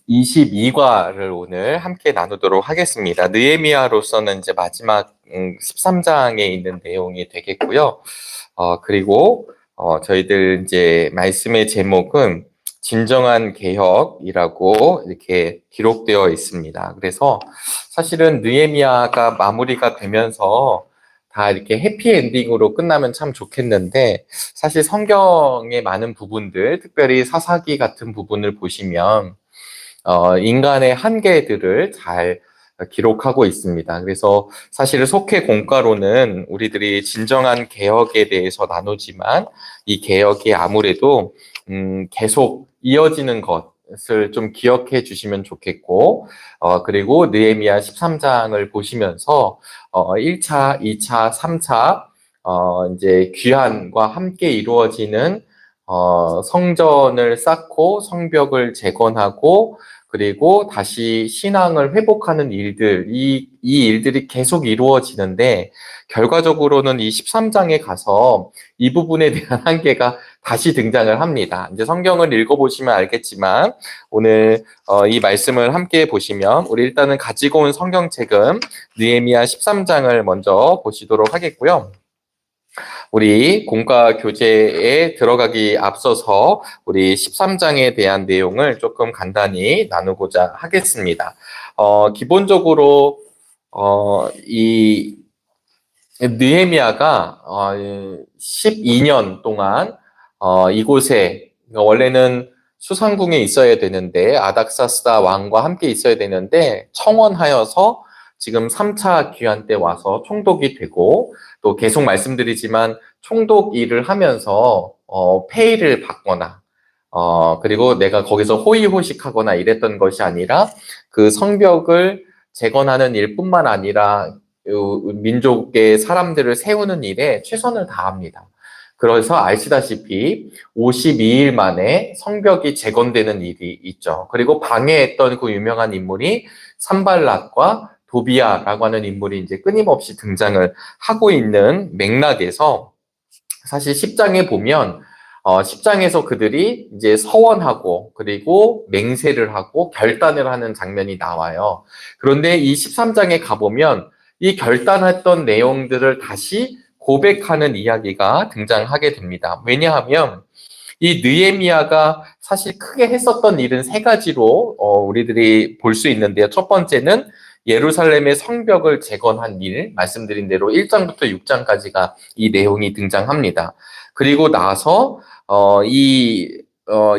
22과를 오늘 함께 나누도록 하겠습니다. 느헤미야로서는 이제 마지막 13장에 있는 내용이 되겠고요. 그리고 저희들 이제 말씀의 제목은 진정한 개혁이라고 이렇게 기록되어 있습니다. 그래서 사실은 느헤미야가 마무리가 되면서 다 이렇게 해피엔딩으로 끝나면 참 좋겠는데, 사실 성경의 많은 부분들, 특별히 사사기 같은 부분을 보시면 인간의 한계들을 잘 기록하고 있습니다. 그래서 사실 속해 공과로는 우리들이 진정한 개혁에 대해서 나누지만, 이 개혁이 아무래도 계속 이어지는 것을 좀 기억해 주시면 좋겠고, 그리고 느헤미야 13장을 보시면서 1차, 2차, 3차 이제 귀환과 함께 이루어지는 성전을 쌓고 성벽을 재건하고 그리고 다시 신앙을 회복하는 일들, 이 일들이 계속 이루어지는데, 결과적으로는 이 13장에 가서 이 부분에 대한 한계가 다시 등장을 합니다. 이제 성경을 읽어보시면 알겠지만, 오늘 이 말씀을 함께 보시면, 우리 일단은 가지고 온 성경책은 느헤미야 13장을 먼저 보시도록 하겠고요. 우리 공과 교재에 들어가기 앞서서 우리 13장에 대한 내용을 조금 간단히 나누고자 하겠습니다. 기본적으로 이 느헤미야가 12년 동안 이곳에, 원래는 수상궁에 있어야 되는데 아닥사스다 왕과 함께 있어야 되는데 청원하여서 지금 3차 귀환 때 와서 총독이 되고, 또 계속 말씀드리지만 총독 일을 하면서 페이를 받거나 그리고 내가 거기서 호의호식하거나 이랬던 것이 아니라, 그 성벽을 재건하는 일뿐만 아니라 민족의 사람들을 세우는 일에 최선을 다합니다. 그래서 아시다시피 52일 만에 성벽이 재건되는 일이 있죠. 그리고 방해했던 그 유명한 인물이 산발락과 도비아라고 하는 인물이 이제 끊임없이 등장을 하고 있는 맥락에서, 사실 10장에 보면 10장에서 그들이 이제 서원하고 그리고 맹세를 하고 결단을 하는 장면이 나와요. 그런데 이 13장에 가보면 이 결단했던 내용들을 다시 고백하는 이야기가 등장하게 됩니다. 왜냐하면 이 느헤미야가 사실 크게 했었던 일은 세 가지로 우리들이 볼 수 있는데요. 첫 번째는 예루살렘의 성벽을 재건한 일, 말씀드린 대로 1장부터 6장까지가 이 내용이 등장합니다. 그리고 나서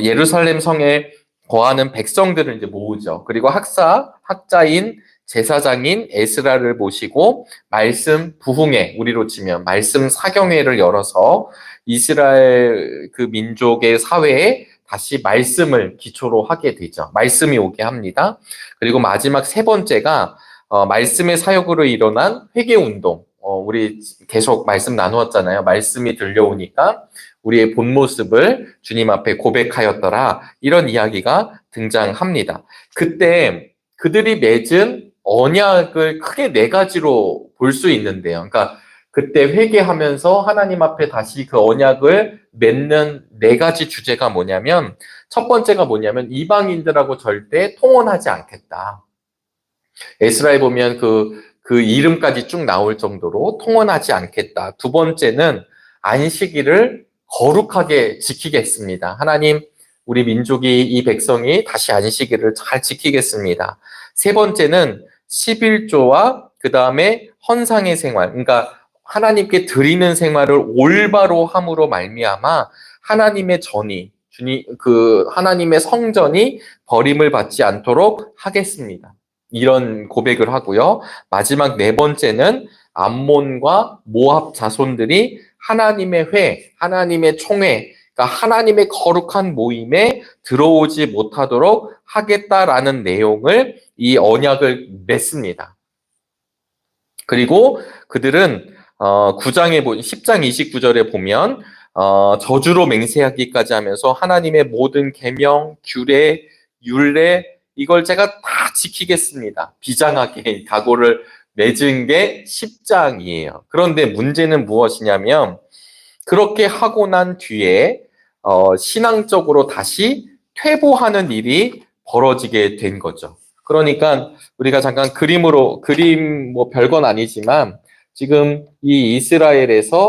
예루살렘 성에 거하는 백성들을 이제 모으죠. 그리고 학자인 제사장인 에스라를 모시고 말씀 부흥회, 우리로 치면 말씀 사경회를 열어서 이스라엘 그 민족의 사회에 다시 말씀을 기초로 하게 되죠. 말씀이 오게 합니다. 그리고 마지막 세 번째가 말씀의 사역으로 일어난 회개운동. 우리 계속 말씀 나누었잖아요. 말씀이 들려오니까 우리의 본 모습을 주님 앞에 고백하였더라. 이런 이야기가 등장합니다. 그때 그들이 맺은 언약을 크게 네 가지로 볼 수 있는데요. 그러니까 그때 회개하면서 하나님 앞에 다시 그 언약을 맺는 네 가지 주제가 뭐냐면, 첫 번째가 뭐냐면 이방인들하고 절대 통혼하지 않겠다. 에스라에 보면 그 이름까지 쭉 나올 정도로 통혼하지 않겠다. 두 번째는 안식일을 거룩하게 지키겠습니다. 하나님, 우리 민족이, 이 백성이 다시 안식일을 잘 지키겠습니다. 세 번째는 11조와 그 다음에 헌상의 생활, 그러니까 하나님께 드리는 생활을 올바로 함으로 말미암아 하나님의 전이, 하나님의 성전이 버림을 받지 않도록 하겠습니다. 이런 고백을 하고요. 마지막 네 번째는 암몬과 모압 자손들이 하나님의 하나님의 총회, 그러니까 하나님의 거룩한 모임에 들어오지 못하도록 하겠다라는 내용을, 이 언약을 맺습니다. 그리고 그들은 10장 29절에 보면 저주로 맹세하기까지 하면서 하나님의 모든 계명, 규례, 율례, 이걸 제가 다 지키겠습니다. 비장하게 각오를 맺은 게 10장이에요. 그런데 문제는 무엇이냐면, 그렇게 하고 난 뒤에 신앙적으로 다시 퇴보하는 일이 벌어지게 된 거죠. 그러니까 우리가 잠깐 그림 뭐 별건 아니지만 지금 이 이스라엘에서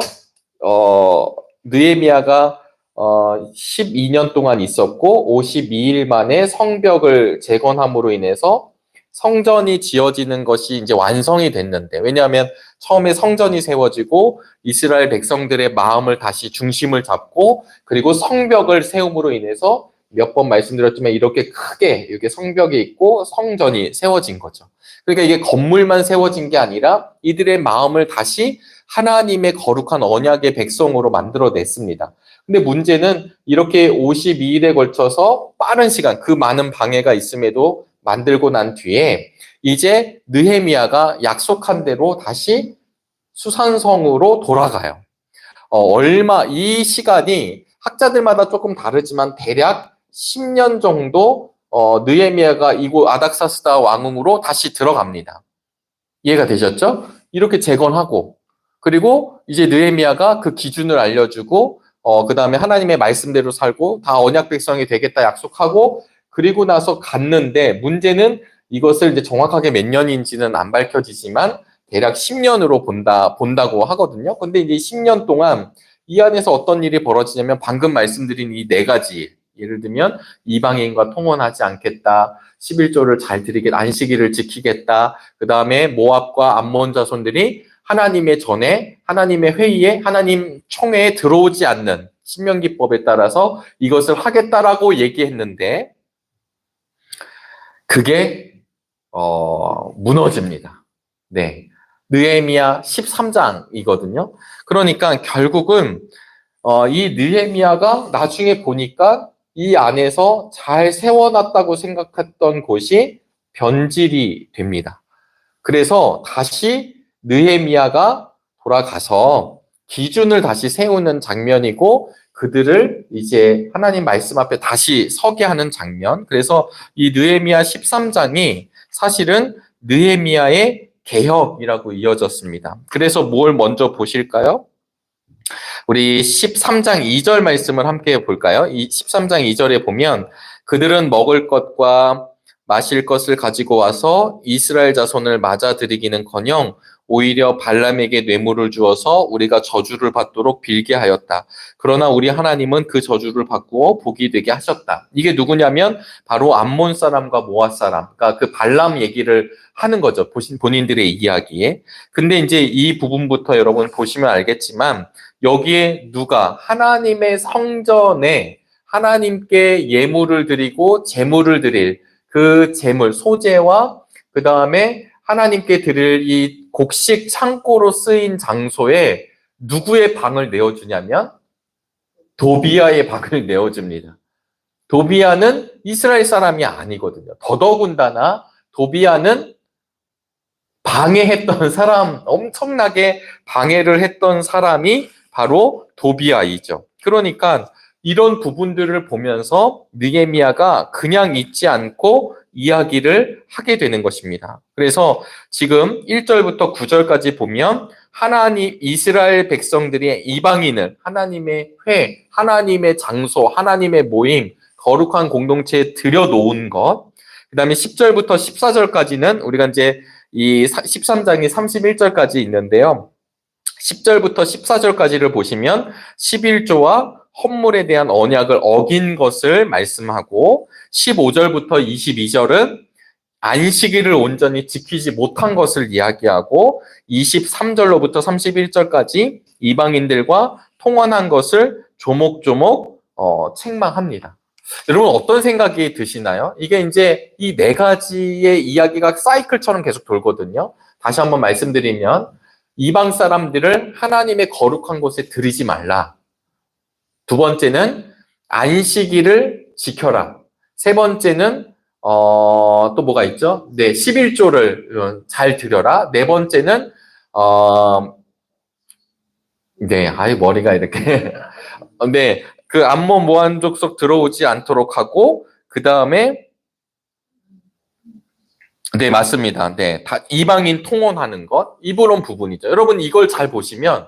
느헤미야가 12년 동안 있었고 52일 만에 성벽을 재건함으로 인해서 성전이 지어지는 것이 이제 완성이 됐는데, 왜냐하면 처음에 성전이 세워지고 이스라엘 백성들의 마음을 다시 중심을 잡고 그리고 성벽을 세움으로 인해서 몇 번 말씀드렸지만 이렇게 크게 이렇게 성벽이 있고 성전이 세워진 거죠. 그러니까 이게 건물만 세워진 게 아니라 이들의 마음을 다시 하나님의 거룩한 언약의 백성으로 만들어냈습니다. 근데 문제는 이렇게 52일에 걸쳐서 빠른 시간, 그 많은 방해가 있음에도 만들고 난 뒤에 이제 느헤미야가 약속한 대로 다시 수산성으로 돌아가요. 이 시간이 학자들마다 조금 다르지만 대략 10년 정도 느헤미야가 이곳 아닥사스다 왕궁으로 다시 들어갑니다. 이해가 되셨죠? 이렇게 재건하고 그리고 이제 느헤미야가 그 기준을 알려주고 그 다음에 하나님의 말씀대로 살고 다 언약 백성이 되겠다 약속하고 그리고 나서 갔는데 문제는 이것을 이제 정확하게 몇 년인지는 안 밝혀지지만 대략 10년으로 본다고 하거든요. 근데 이제 10년 동안 이 안에서 어떤 일이 벌어지냐면 방금 말씀드린 이 네 가지, 예를 들면 이방인과 통혼하지 않겠다, 11조를 잘 드리겠다, 안식일을 지키겠다, 그 다음에 모압과 암몬 자손들이 하나님의 전에, 하나님의 회의에, 하나님 총회에 들어오지 않는 신명기법에 따라서 이것을 하겠다라고 얘기했는데 그게 무너집니다. 네, 느헤미야 13장이거든요. 그러니까 결국은 이 느헤미야가 나중에 보니까 이 안에서 잘 세워놨다고 생각했던 곳이 변질이 됩니다. 그래서 다시 느헤미야가 돌아가서 기준을 다시 세우는 장면이고 그들을 이제 하나님 말씀 앞에 다시 서게 하는 장면. 그래서 이 느헤미야 13장이 사실은 느헤미야의 개혁이라고 이어졌습니다. 그래서 뭘 먼저 보실까요? 우리 13장 2절 말씀을 함께 볼까요? 이 13장 2절에 보면 그들은 먹을 것과 마실 것을 가지고 와서 이스라엘 자손을 맞아들이기는커녕 오히려 발람에게 뇌물을 주어서 우리가 저주를 받도록 빌게 하였다. 그러나 우리 하나님은 그 저주를 바꾸어 복이 되게 하셨다. 이게 누구냐면 바로 암몬 사람과 모압 사람, 그러니까 그 발람 얘기를 하는 거죠. 본인들의 이야기에. 근데 이제 이 부분부터 여러분 보시면 알겠지만 여기에 누가 하나님의 성전에 하나님께 예물을 드리고 제물을 드릴 그 제물, 소재와 그 다음에 하나님께 드릴 이 곡식 창고로 쓰인 장소에 누구의 방을 내어주냐면 도비아의 방을 내어줍니다. 도비아는 이스라엘 사람이 아니거든요. 더더군다나 도비아는 방해했던 사람, 엄청나게 방해를 했던 사람이 바로 도비아이죠. 그러니까 이런 부분들을 보면서 느헤미야가 그냥 있지 않고 이야기를 하게 되는 것입니다. 그래서 지금 1절부터 9절까지 보면 하나님, 이스라엘 백성들이 이방인을 하나님의 회, 하나님의 장소, 하나님의 모임, 거룩한 공동체에 들여놓은 것, 그 다음에 10절부터 14절까지는 우리가 이제 이 13장이 31절까지 있는데요. 10절부터 14절까지를 보시면 11조와 헌물에 대한 언약을 어긴 것을 말씀하고 15절부터 22절은 안식일을 온전히 지키지 못한 것을 이야기하고 23절로부터 31절까지 이방인들과 통혼한 것을 조목조목 책망합니다. 여러분 어떤 생각이 드시나요? 이게 이제 이 네 가지의 이야기가 사이클처럼 계속 돌거든요. 다시 한번 말씀드리면 이방 사람들을 하나님의 거룩한 곳에 들이지 말라. 두 번째는 안식일을 지켜라. 세 번째는 또 뭐가 있죠? 네, 11조를 잘 드려라. 네 번째는 네, 머리가 이렇게 네, 그 암몬 모압 족속 들어오지 않도록 하고 그 다음에 네, 맞습니다. 네, 다 이방인 통혼하는 것, 이런 부분이죠. 여러분 이걸 잘 보시면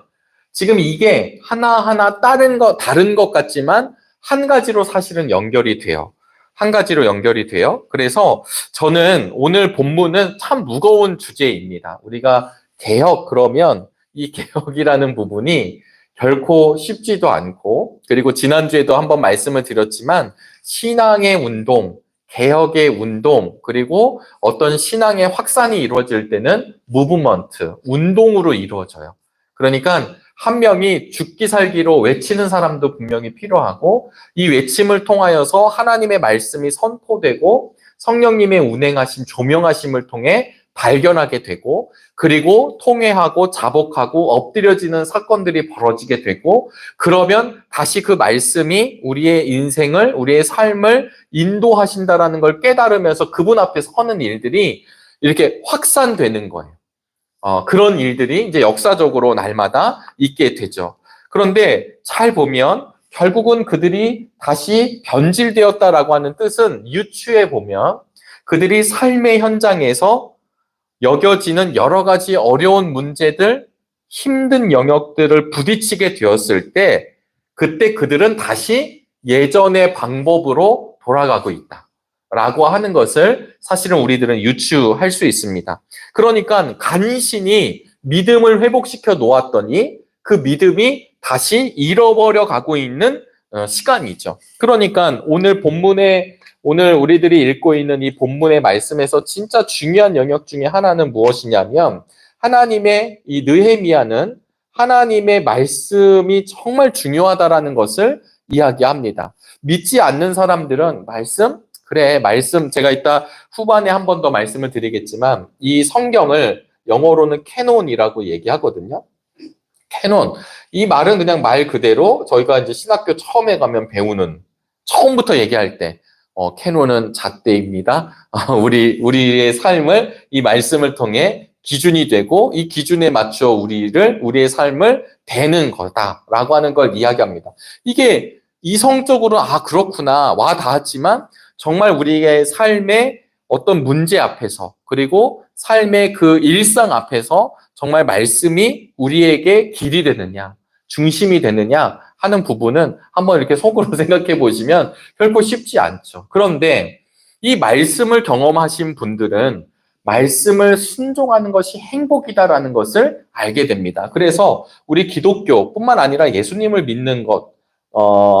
지금 이게 하나하나 다른 것 같지만 한 가지로 사실은 연결이 돼요. 한 가지로 연결이 돼요. 그래서 저는 오늘 본문은 참 무거운 주제입니다. 우리가 개혁 그러면 이 개혁이라는 부분이 결코 쉽지도 않고, 그리고 지난주에도 한번 말씀을 드렸지만 신앙의 운동, 개혁의 운동, 그리고 어떤 신앙의 확산이 이루어질 때는 무브먼트, 운동으로 이루어져요. 그러니까 한 명이 죽기 살기로 외치는 사람도 분명히 필요하고, 이 외침을 통하여서 하나님의 말씀이 선포되고 성령님의 운행하심, 조명하심을 통해 발견하게 되고, 그리고 통회하고 자복하고 엎드려지는 사건들이 벌어지게 되고, 그러면 다시 그 말씀이 우리의 인생을, 우리의 삶을 인도하신다라는 걸 깨달으면서 그분 앞에 서는 일들이 이렇게 확산되는 거예요. 그런 일들이 이제 역사적으로 날마다 있게 되죠. 그런데 잘 보면 결국은 그들이 다시 변질되었다라고 하는 뜻은 유추해 보면 그들이 삶의 현장에서 여겨지는 여러 가지 어려운 문제들, 힘든 영역들을 부딪히게 되었을 때 그때 그들은 다시 예전의 방법으로 돌아가고 있다. 라고 하는 것을 사실은 우리들은 유추할 수 있습니다. 그러니까 간신히 믿음을 회복시켜 놓았더니 그 믿음이 다시 잃어버려 가고 있는 시간이죠. 그러니까 오늘 우리들이 읽고 있는 이 본문의 말씀에서 진짜 중요한 영역 중에 하나는 무엇이냐면 하나님의 이 느헤미야는 하나님의 말씀이 정말 중요하다라는 것을 이야기합니다. 믿지 않는 사람들은 그래, 말씀, 제가 이따 후반에 한 번 더 말씀을 드리겠지만, 이 성경을 영어로는 캐논이라고 얘기하거든요. 캐논. 이 말은 그냥 말 그대로 저희가 이제 신학교 처음에 가면 배우는, 처음부터 얘기할 때, 캐논은 잣대입니다. 우리의 삶을 이 말씀을 통해 기준이 되고, 이 기준에 맞춰 우리의 삶을 대는 거다라고 하는 걸 이야기합니다. 이게 이성적으로, 그렇구나, 와 닿았지만, 정말 우리의 삶의 어떤 문제 앞에서, 그리고 삶의 그 일상 앞에서 정말 말씀이 우리에게 길이 되느냐, 중심이 되느냐 하는 부분은 한번 이렇게 속으로 생각해 보시면 결코 쉽지 않죠. 그런데 이 말씀을 경험하신 분들은 말씀을 순종하는 것이 행복이다라는 것을 알게 됩니다. 그래서 우리 기독교뿐만 아니라 예수님을 믿는 것,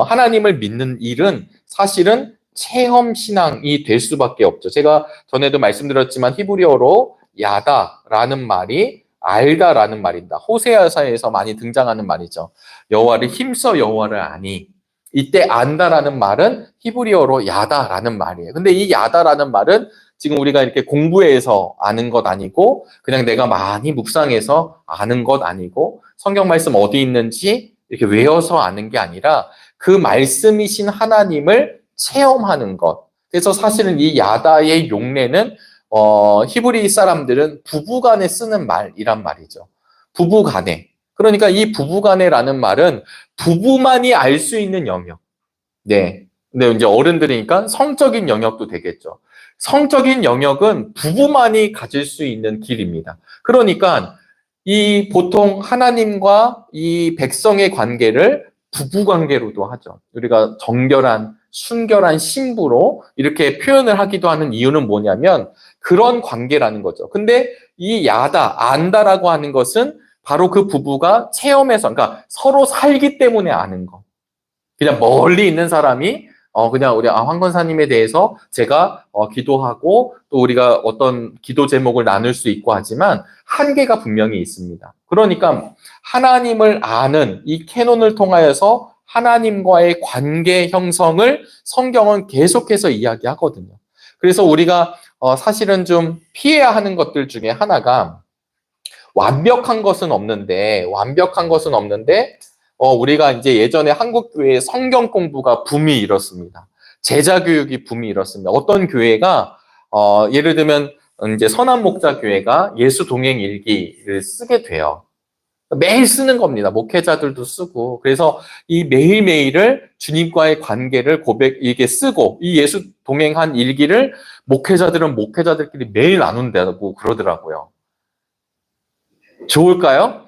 하나님을 믿는 일은 사실은 체험 신앙이 될 수밖에 없죠. 제가 전에도 말씀드렸지만 히브리어로 야다라는 말이 알다라는 말입니다. 호세아서에서 많이 등장하는 말이죠. 여호와를 힘써 여호와를 아니. 이때 안다라는 말은 히브리어로 야다라는 말이에요. 근데 이 야다라는 말은 지금 우리가 이렇게 공부해서 아는 것 아니고 그냥 내가 많이 묵상해서 아는 것 아니고 성경 말씀 어디 있는지 이렇게 외워서 아는 게 아니라 그 말씀이신 하나님을 체험하는 것. 그래서 사실은 이 야다의 용례는 히브리 사람들은 부부간에 쓰는 말이란 말이죠. 부부간에. 그러니까 이 부부간에라는 말은 부부만이 알 수 있는 영역. 네. 근데 이제 어른들이니까 성적인 영역도 되겠죠. 성적인 영역은 부부만이 가질 수 있는 길입니다. 그러니까 이 보통 하나님과 이 백성의 관계를 부부 관계로도 하죠. 우리가 정결한 순결한 신부로 이렇게 표현을 하기도 하는 이유는 뭐냐면 그런 관계라는 거죠. 근데 이 안다라고 하는 것은 바로 그 부부가 체험해서, 그러니까 서로 살기 때문에 아는 거. 그냥 멀리 있는 사람이 그냥 우리 황 권사님에 대해서 제가 기도하고 또 우리가 어떤 기도 제목을 나눌 수 있고 하지만 한계가 분명히 있습니다. 그러니까 하나님을 아는 이 캐논을 통하여서 하나님과의 관계 형성을 성경은 계속해서 이야기하거든요. 그래서 우리가 사실은 좀 피해야 하는 것들 중에 하나가 완벽한 것은 없는데 우리가 이제 예전에 한국 교회에 성경 공부가 붐이 일었습니다. 제자 교육이 붐이 일었습니다. 어떤 교회가 예를 들면 이제 선한 목자 교회가 예수 동행 일기를 쓰게 돼요. 매일 쓰는 겁니다. 목회자들도 쓰고. 그래서 이 매일매일을 주님과의 관계를 이게 쓰고, 이 예수 동행한 일기를 목회자들은 목회자들끼리 매일 나눈다고 그러더라고요. 좋을까요?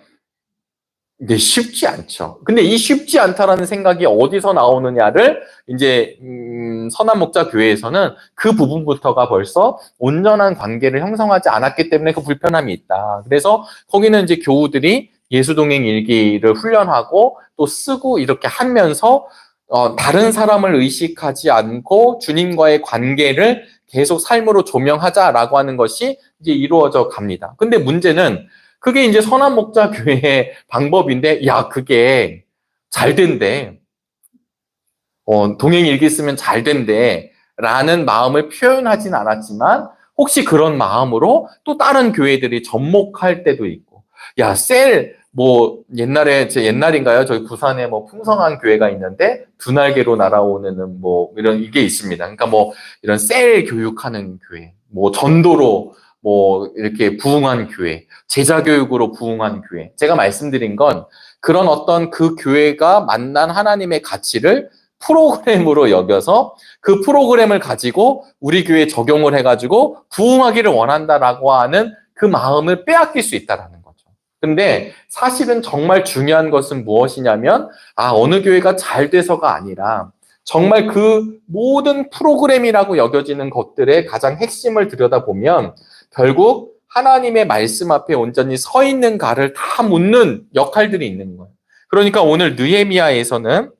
근데 쉽지 않죠. 근데 이 쉽지 않다라는 생각이 어디서 나오느냐를 이제 선한 목자 교회에서는 그 부분부터가 벌써 온전한 관계를 형성하지 않았기 때문에 그 불편함이 있다. 그래서 거기는 이제 교우들이 예수동행 일기를 훈련하고 또 쓰고 이렇게 하면서 다른 사람을 의식하지 않고 주님과의 관계를 계속 삶으로 조명하자라고 하는 것이 이제 이루어져 갑니다. 근데 문제는 그게 이제 선한 목자 교회의 방법인데, 야, 그게 잘 된대. 동행 일기 쓰면 잘 된대. 라는 마음을 표현하진 않았지만, 혹시 그런 마음으로 또 다른 교회들이 접목할 때도 있고, 야, 옛날에, 제 옛날인가요? 저희 부산에 뭐 풍성한 교회가 있는데, 두 날개로 날아오는 뭐, 이게 있습니다. 그러니까 뭐, 이런 셀 교육하는 교회, 뭐, 전도로 뭐, 이렇게 부흥한 교회, 제자 교육으로 부흥한 교회. 제가 말씀드린 건 그런 어떤 그 교회가 만난 하나님의 가치를 프로그램으로 여겨서 그 프로그램을 가지고 우리 교회에 적용을 해가지고 부흥하기를 원한다라고 하는 그 마음을 빼앗길 수 있다라는 거죠. 근데 사실은 정말 중요한 것은 무엇이냐면, 어느 교회가 잘 돼서가 아니라 정말 그 모든 프로그램이라고 여겨지는 것들의 가장 핵심을 들여다보면 결국 하나님의 말씀 앞에 온전히 서 있는가를 다 묻는 역할들이 있는 거예요. 그러니까 오늘 느헤미야에서는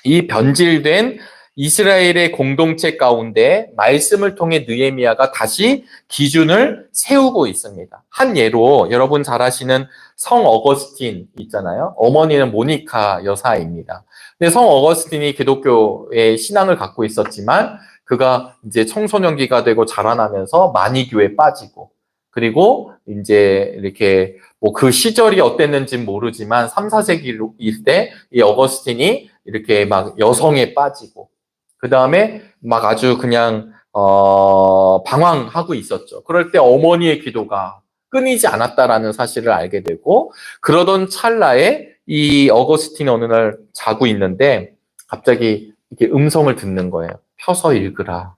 이 변질된 이스라엘의 공동체 가운데 말씀을 통해 느헤미야가 다시 기준을 세우고 있습니다. 한 예로 여러분 잘 아시는 성 어거스틴 있잖아요. 어머니는 모니카 여사입니다. 근데 성 어거스틴이 기독교의 신앙을 갖고 있었지만 그가 이제 청소년기가 되고 자라나면서 많이 교회에 빠지고, 그리고 이제 이렇게 뭐 그 시절이 어땠는지 모르지만 3, 4세기일 때 이 어거스틴이 이렇게 막 여성에 빠지고, 그 다음에 막 아주 그냥 방황하고 있었죠. 그럴 때 어머니의 기도가 끊이지 않았다라는 사실을 알게 되고, 그러던 찰나에 이 어거스틴이 어느 날 자고 있는데 갑자기 이렇게 음성을 듣는 거예요. 펴서 읽으라.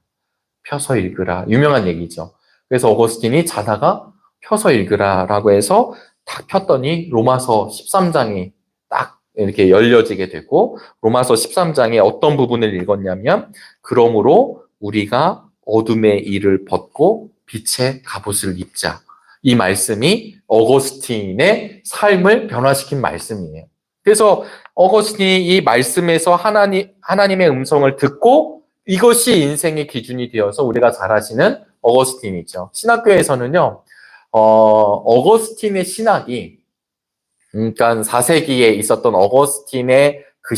펴서 읽으라. 유명한 얘기죠. 그래서 어거스틴이 자다가 펴서 읽으라라고 해서 딱 폈더니 로마서 13장이 딱 이렇게 열려지게 되고, 로마서 13장에 어떤 부분을 읽었냐면, 그러므로 우리가 어둠의 일을 벗고 빛의 갑옷을 입자. 이 말씀이 어거스틴의 삶을 변화시킨 말씀이에요. 그래서 어거스틴이 이 말씀에서 하나님의 음성을 듣고 이것이 인생의 기준이 되어서 우리가 잘 아시는 어거스틴이죠. 신학교에서는요, 어거스틴의 신학이, 그러니까 4세기에 있었던 어거스틴의 그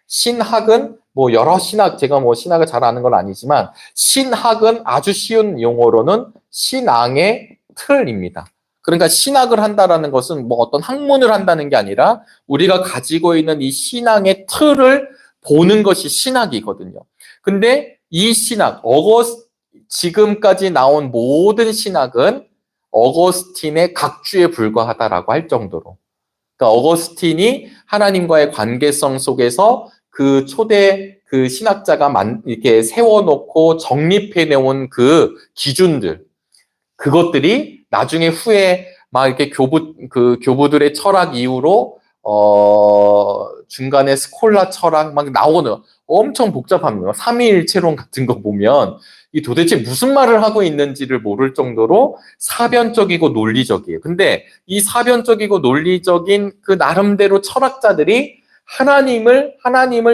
신학은 뭐 여러 신학, 제가 뭐 신학을 잘 아는 건 아니지만, 신학은 아주 쉬운 용어로는 신앙의 틀입니다. 그러니까 신학을 한다라는 것은 뭐 어떤 학문을 한다는 게 아니라 우리가 가지고 있는 이 신앙의 틀을 보는 것이 신학이거든요. 근데 이 신학, 지금까지 나온 모든 신학은 어거스틴의 각주에 불과하다라고 할 정도로. 그러니까 어거스틴이 하나님과의 관계성 속에서 그 초대 그 신학자가 이렇게 세워놓고 정립해내온 그 기준들, 그것들이 나중에 후에 막 이렇게 교부들의 철학 이후로 중간에 스콜라 철학 막 나오는 엄청 복잡합니다. 삼위일체론 같은 거 보면 이 도대체 무슨 말을 하고 있는지를 모를 정도로 사변적이고 논리적이에요. 근데 이 사변적이고 논리적인 그 나름대로 철학자들이 하나님을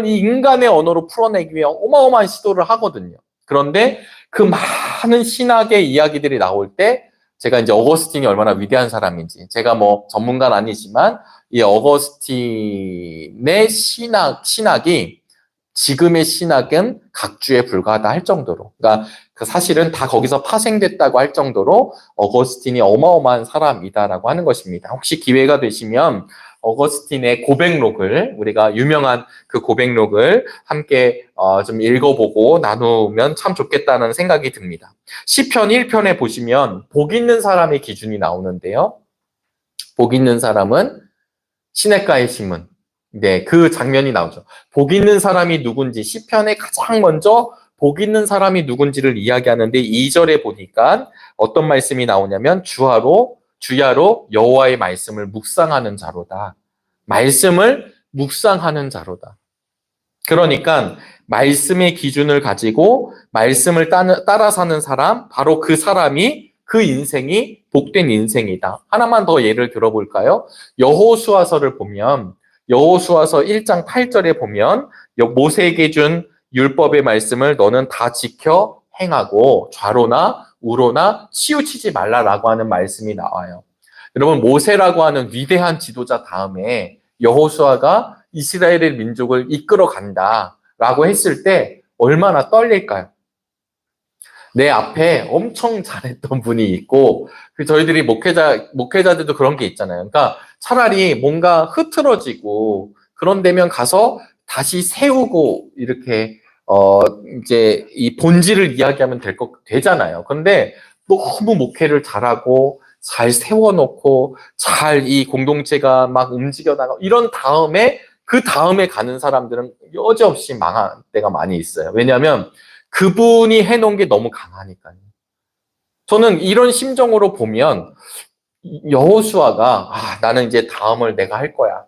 이 인간의 언어로 풀어내기 위해 어마어마한 시도를 하거든요. 그런데 그 많은 신학의 이야기들이 나올 때 제가 이제 어거스틴이 얼마나 위대한 사람인지, 제가 뭐 전문가는 아니지만 이 어거스틴의 신학이 지금의 신학은 각주에 불과하다 할 정도로, 그러니까 그 사실은 다 거기서 파생됐다고 할 정도로 어거스틴이 어마어마한 사람이다라고 하는 것입니다. 혹시 기회가 되시면 어거스틴의 고백록을, 우리가 유명한 그 고백록을 함께 좀 읽어보고 나누면 참 좋겠다는 생각이 듭니다. 시편 1편에 보시면 복 있는 사람의 기준이 나오는데요. 복 있는 사람은 시냇가에 심은, 네, 그 장면이 나오죠. 복 있는 사람이 누군지, 시편에 가장 먼저 복 있는 사람이 누군지를 이야기하는데 2절에 보니까 어떤 말씀이 나오냐면, 주하로 주야로 여호와의 말씀을 묵상하는 자로다. 말씀을 묵상하는 자로다. 그러니까 말씀의 기준을 가지고 말씀을 따라 사는 사람, 바로 그 사람이 그 인생이 복된 인생이다. 하나만 더 예를 들어볼까요? 여호수아서를 보면 여호수아서 1장 8절에 보면 모세에게 준 율법의 말씀을 너는 다 지켜 행하고 좌로나 우로나 치우치지 말라라고 하는 말씀이 나와요. 여러분, 모세라고 하는 위대한 지도자 다음에 여호수아가 이스라엘의 민족을 이끌어 간다라고 했을 때 얼마나 떨릴까요? 내 앞에 엄청 잘했던 분이 있고, 저희들이 목회자들도 그런 게 있잖아요. 그러니까 차라리 뭔가 흐트러지고 그런 데면 가서 다시 세우고 이렇게 이제 이 본질을 이야기하면 되잖아요. 그런데 너무 목회를 잘하고 잘 세워놓고 잘 이 공동체가 막 움직여 나가고 이런 다음에 그 다음에 가는 사람들은 여지없이 망할 때가 많이 있어요. 왜냐하면 그분이 해놓은 게 너무 강하니까요. 저는 이런 심정으로 보면 여호수아가 나는 이제 다음을 내가 할 거야.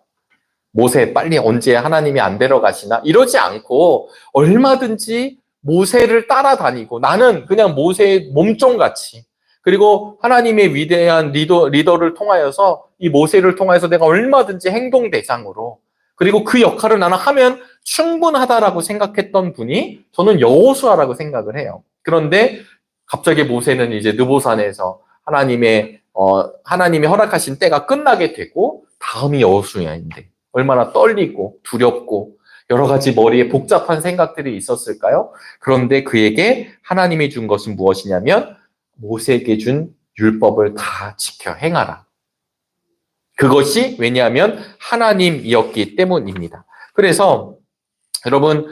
모세 빨리 언제 하나님이 안 데려가시나? 이러지 않고 얼마든지 모세를 따라다니고 나는 그냥 모세의 몸종같이 그리고 하나님의 위대한 리더를 통하여서 이 모세를 통하여서 내가 얼마든지 행동 대상으로 그리고 그 역할을 나는 하면 충분하다라고 생각했던 분이 저는 여호수아라고 생각을 해요. 그런데 갑자기 모세는 이제 느보산에서 하나님이 허락하신 때가 끝나게 되고 다음이 여호수아인데 얼마나 떨리고 두렵고 여러 가지 머리에 복잡한 생각들이 있었을까요? 그런데 그에게 하나님이 준 것은 무엇이냐면 모세에게 준 율법을 다 지켜 행하라. 그것이 왜냐하면 하나님이었기 때문입니다. 그래서 여러분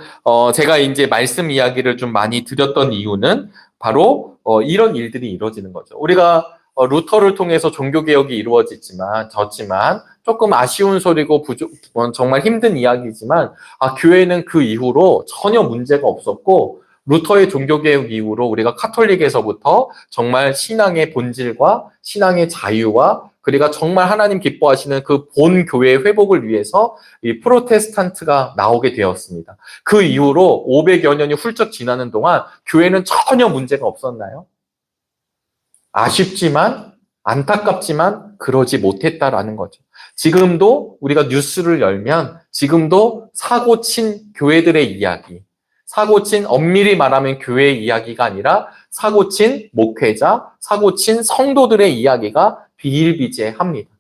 제가 이제 말씀 이야기를 좀 많이 드렸던 이유는 바로 이런 일들이 이루어지는 거죠. 우리가 루터를 통해서 종교개혁이 이루어졌지만 조금 아쉬운 소리고 정말 힘든 이야기지만 교회는 그 이후로 전혀 문제가 없었고 루터의 종교개혁 이후로 우리가 카톨릭에서부터 정말 신앙의 본질과 신앙의 자유와 그리고 정말 하나님 기뻐하시는 그 본 교회의 회복을 위해서 이 프로테스탄트가 나오게 되었습니다. 그 이후로 500여 년이 훌쩍 지나는 동안 교회는 전혀 문제가 없었나요? 아쉽지만 안타깝지만 그러지 못했다라는 거죠. 지금도 우리가 뉴스를 열면 지금도 사고친 교회들의 이야기, 사고친 엄밀히 말하면 교회의 이야기가 아니라 사고친 목회자, 사고친 성도들의 이야기가 비일비재합니다.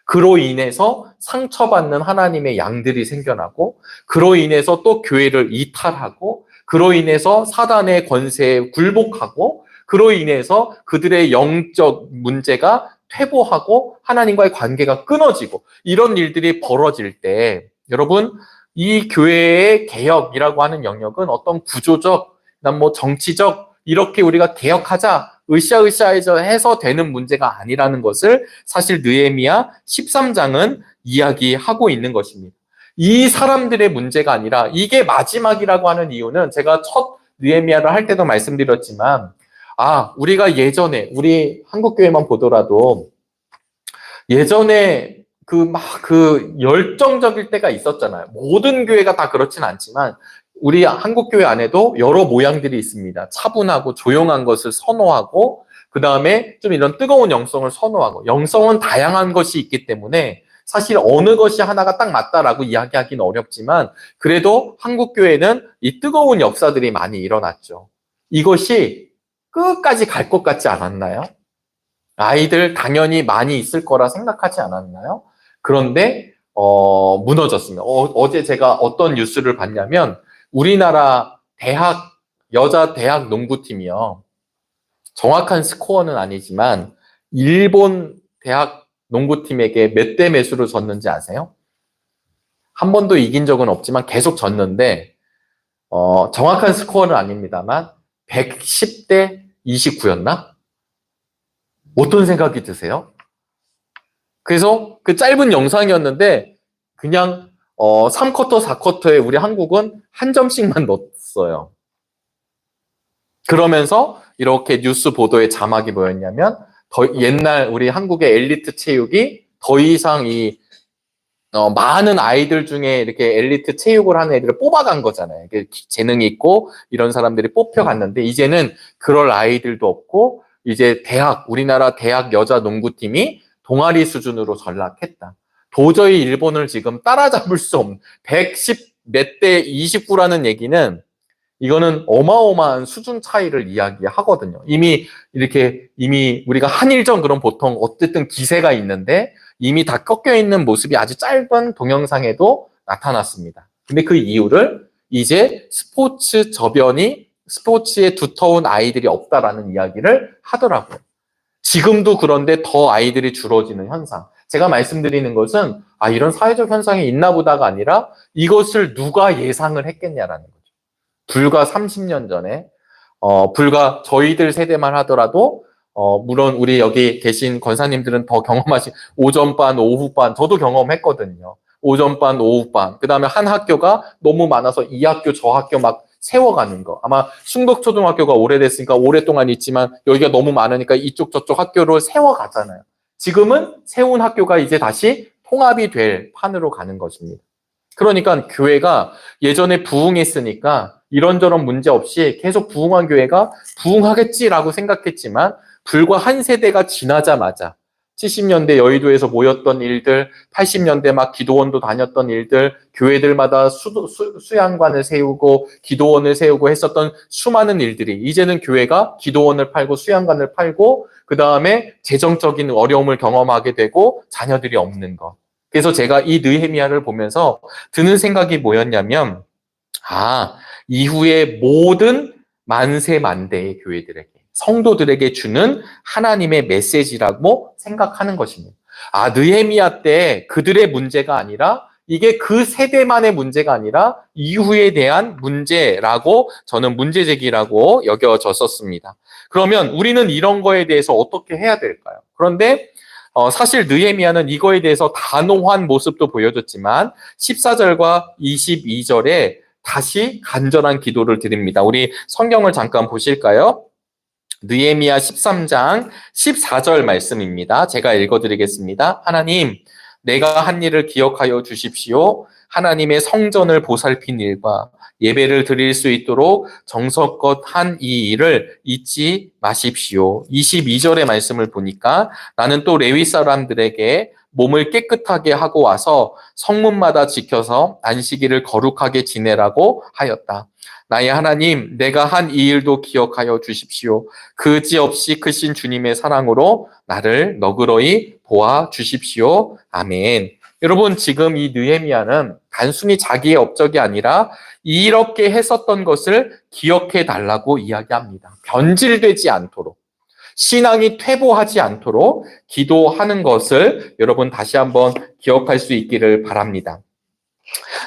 그로 인해서 상처받는 하나님의 양들이 생겨나고 그로 인해서 또 교회를 이탈하고 그로 인해서 사단의 권세에 굴복하고 그로 인해서 그들의 영적 문제가 퇴보하고 하나님과의 관계가 끊어지고 이런 일들이 벌어질 때 여러분 이 교회의 개혁이라고 하는 영역은 어떤 구조적, 정치적 이렇게 우리가 개혁하자 으쌰으쌰 해서 되는 문제가 아니라는 것을 사실 느헤미야 13장은 이야기하고 있는 것입니다. 이 사람들의 문제가 아니라 이게 마지막이라고 하는 이유는 제가 첫 느헤미야를 할 때도 말씀드렸지만 우리가 예전에 우리 한국교회만 보더라도 예전에 그 열정적일 때가 있었잖아요. 모든 교회가 다 그렇진 않지만 우리 한국교회 안에도 여러 모양들이 있습니다. 차분하고 조용한 것을 선호하고 그 다음에 좀 이런 뜨거운 영성을 선호하고 영성은 다양한 것이 있기 때문에 사실 어느 것이 하나가 딱 맞다라고 이야기하기는 어렵지만 그래도 한국교회는 이 뜨거운 역사들이 많이 일어났죠. 이것이 끝까지 갈 것 같지 않았나요? 아이들 당연히 많이 있을 거라 생각하지 않았나요? 그런데 무너졌습니다. 어제 제가 어떤 뉴스를 봤냐면 우리나라 여자 대학 농구팀이요. 정확한 스코어는 아니지만 일본 대학 농구팀에게 몇 대 몇으로 졌는지 아세요? 한 번도 이긴 적은 없지만 계속 졌는데 정확한 스코어는 아닙니다만 110대 29였나? 어떤 생각이 드세요? 그래서 그 짧은 영상이었는데 그냥 3쿼터, 4쿼터에 우리 한국은 한 점씩만 넣었어요. 그러면서 이렇게 뉴스 보도의 자막이 뭐였냐면 옛날 우리 한국의 엘리트 체육이 더 이상 많은 아이들 중에 이렇게 엘리트 체육을 하는 애들을 뽑아간 거잖아요. 재능이 있고 이런 사람들이 뽑혀갔는데 이제는 그럴 아이들도 없고 이제 우리나라 대학 여자 농구팀이 동아리 수준으로 전락했다. 도저히 일본을 지금 따라잡을 수 없는 110 몇 대 29라는 얘기는 이거는 어마어마한 수준 차이를 이야기하거든요. 이미 우리가 한일전 그럼 보통 어쨌든 기세가 있는데 이미 다 꺾여 있는 모습이 아주 짧은 동영상에도 나타났습니다. 근데 그 이유를 이제 스포츠에 두터운 아이들이 없다라는 이야기를 하더라고요. 지금도 그런데 더 아이들이 줄어지는 현상. 제가 말씀드리는 것은 이런 사회적 현상이 있나 보다가 아니라 이것을 누가 예상을 했겠냐라는 거죠. 불과 30년 전에 불과 저희들 세대만 하더라도 물론 우리 여기 계신 권사님들은 더 경험하신 오전반, 오후반 저도 경험했거든요. 오전반, 오후반. 그다음에 한 학교가 너무 많아서 이 학교 저 학교 막 세워가는 거. 아마 충북초등학교가 오래됐으니까 오랫동안 있지만 여기가 너무 많으니까 이쪽 저쪽 학교를 세워가잖아요. 지금은 세운 학교가 이제 다시 통합이 될 판으로 가는 것입니다. 그러니까 교회가 예전에 부흥했으니까 이런저런 문제 없이 계속 부흥한 교회가 부흥하겠지라고 생각했지만 불과 한 세대가 지나자마자 70년대 여의도에서 모였던 일들, 80년대 막 기도원도 다녔던 일들, 교회들마다 수양관을 세우고 기도원을 세우고 했었던 수많은 일들이 이제는 교회가 기도원을 팔고 수양관을 팔고 그 다음에 재정적인 어려움을 경험하게 되고 자녀들이 없는 것. 그래서 제가 이 느헤미야를 보면서 드는 생각이 뭐였냐면 이후에 모든 만세 만대의 교회들에게 성도들에게 주는 하나님의 메시지라고 생각하는 것입니다. 느헤미야 때 그들의 문제가 아니라 이게 그 세대만의 문제가 아니라 이후에 대한 문제라고 저는 문제제기라고 여겨졌었습니다. 그러면 우리는 이런 거에 대해서 어떻게 해야 될까요? 그런데 사실 느헤미야는 이거에 대해서 단호한 모습도 보여줬지만 14절과 22절에 다시 간절한 기도를 드립니다. 우리 성경을 잠깐 보실까요? 느헤미야 13장 14절 말씀입니다. 제가 읽어드리겠습니다. 하나님, 내가 한 일을 기억하여 주십시오. 하나님의 성전을 보살핀 일과 예배를 드릴 수 있도록 정성껏 한 이 일을 잊지 마십시오. 22절의 말씀을 보니까 나는 또 레위 사람들에게 몸을 깨끗하게 하고 와서 성문마다 지켜서 안식일을 거룩하게 지내라고 하였다. 나의 하나님, 내가 한 이 일도 기억하여 주십시오. 그지없이 크신 주님의 사랑으로 나를 너그러이 보아 주십시오. 아멘. 여러분, 지금 이 느헤미야는 단순히 자기의 업적이 아니라 이렇게 했었던 것을 기억해 달라고 이야기합니다. 변질되지 않도록, 신앙이 퇴보하지 않도록 기도하는 것을 여러분 다시 한번 기억할 수 있기를 바랍니다.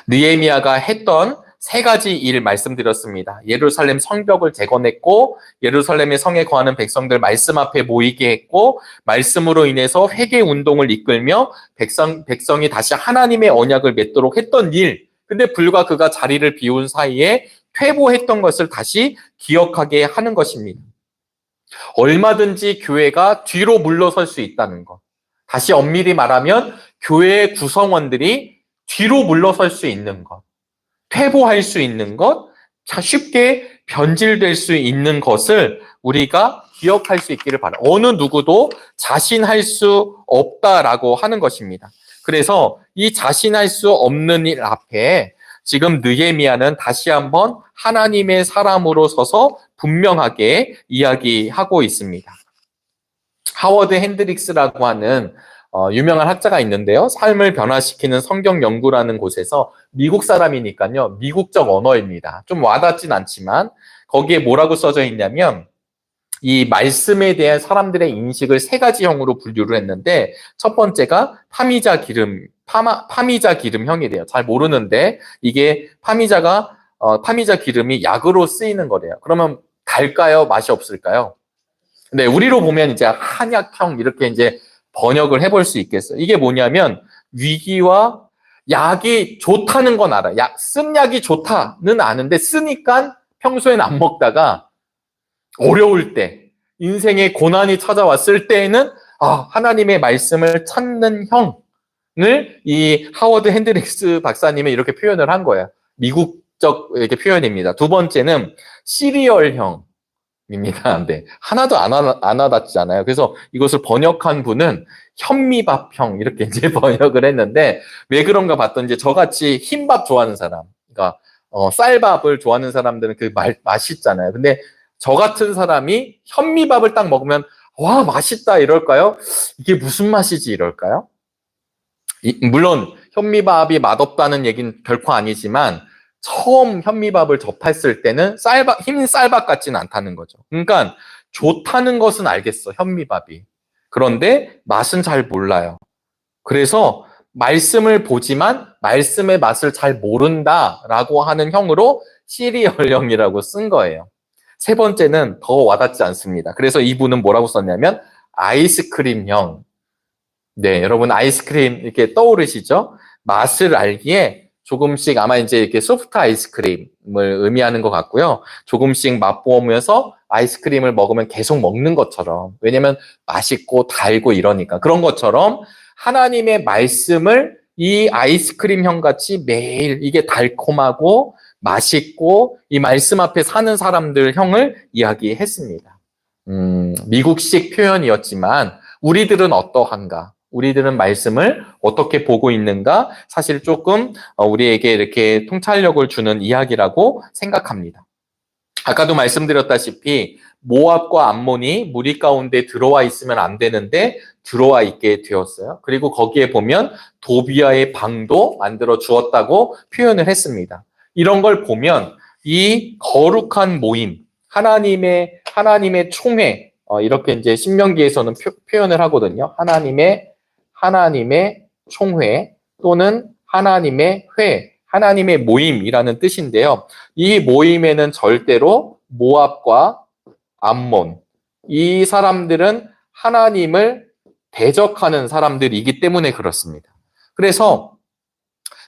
느헤미야가 했던 세 가지 일 말씀드렸습니다. 예루살렘 성벽을 재건했고 예루살렘의 성에 거하는 백성들 말씀 앞에 모이게 했고 말씀으로 인해서 회개 운동을 이끌며 백성이 다시 하나님의 언약을 맺도록 했던 일. 근데 불과 그가 자리를 비운 사이에 퇴보했던 것을 다시 기억하게 하는 것입니다. 얼마든지 교회가 뒤로 물러설 수 있다는 것. 다시 엄밀히 말하면 교회의 구성원들이 뒤로 물러설 수 있는 것. 퇴보할 수 있는 것, 쉽게 변질될 수 있는 것을 우리가 기억할 수 있기를 바랍니다. 어느 누구도 자신할 수 없다라고 하는 것입니다. 그래서 이 자신할 수 없는 일 앞에 지금 느헤미야는 다시 한번 하나님의 사람으로 서서 분명하게 이야기하고 있습니다. 하워드 핸드릭스라고 하는 유명한 학자가 있는데요. 삶을 변화시키는 성경 연구라는 곳에서 미국 사람이니까요. 미국적 언어입니다. 좀 와닿진 않지만 거기에 뭐라고 써져 있냐면 이 말씀에 대한 사람들의 인식을 세 가지형으로 분류를 했는데 첫 번째가 파미자 기름형이래요. 잘 모르는데 이게 파미자 기름이 약으로 쓰이는 거래요. 그러면 달까요? 맛이 없을까요? 네, 우리로 보면 이제 한약형 이렇게 이제 번역을 해볼 수 있겠어요. 이게 뭐냐면 위기와 약이 좋다는 건 알아요. 쓴 약이 좋다는 아는데 쓰니까 평소엔 안 먹다가 어려울 때 인생의 고난이 찾아왔을 때에는 하나님의 말씀을 찾는 형을 이 하워드 핸드릭스 박사님이 이렇게 표현을 한 거예요. 미국적 이렇게 표현입니다. 두 번째는 시리얼형. 입니다. 네. 하나도 안 와닿잖아요. 그래서 이것을 번역한 분은 현미밥형 이렇게 이제 번역을 했는데 왜 그런가 봤더니 이제 저같이 흰밥 좋아하는 사람, 그러니까 쌀밥을 좋아하는 사람들은 맛있잖아요. 근데 저 같은 사람이 현미밥을 딱 먹으면 와 맛있다 이럴까요? 이게 무슨 맛이지 이럴까요? 물론 현미밥이 맛없다는 얘기는 결코 아니지만 처음 현미밥을 접했을 때는 흰 쌀밥 같지는 않다는 거죠. 그러니까 좋다는 것은 알겠어, 현미밥이. 그런데 맛은 잘 몰라요. 그래서 말씀을 보지만 말씀의 맛을 잘 모른다라고 하는 형으로 시리얼형이라고 쓴 거예요. 세 번째는 더 와닿지 않습니다. 그래서 이분은 뭐라고 썼냐면 아이스크림형. 네, 여러분 아이스크림 이렇게 떠오르시죠? 맛을 알기에 조금씩 아마 이제 이렇게 소프트 아이스크림을 의미하는 것 같고요. 조금씩 맛보면서 아이스크림을 먹으면 계속 먹는 것처럼. 왜냐면 맛있고 달고 이러니까. 그런 것처럼 하나님의 말씀을 이 아이스크림형 같이 매일 이게 달콤하고 맛있고 이 말씀 앞에 사는 사람들 형을 이야기했습니다. 미국식 표현이었지만 우리들은 어떠한가? 우리들은 말씀을 어떻게 보고 있는가? 사실 조금 우리에게 이렇게 통찰력을 주는 이야기라고 생각합니다. 아까도 말씀드렸다시피 모압과 암몬이 무리 가운데 들어와 있으면 안 되는데 들어와 있게 되었어요. 그리고 거기에 보면 도비아의 방도 만들어 주었다고 표현을 했습니다. 이런 걸 보면 이 거룩한 모임, 하나님의 총회, 이렇게 이제 신명기에서는 표현을 하거든요. 하나님의 총회 또는 하나님의 회, 하나님의 모임이라는 뜻인데요. 이 모임에는 절대로 모압과 암몬, 이 사람들은 하나님을 대적하는 사람들이기 때문에 그렇습니다. 그래서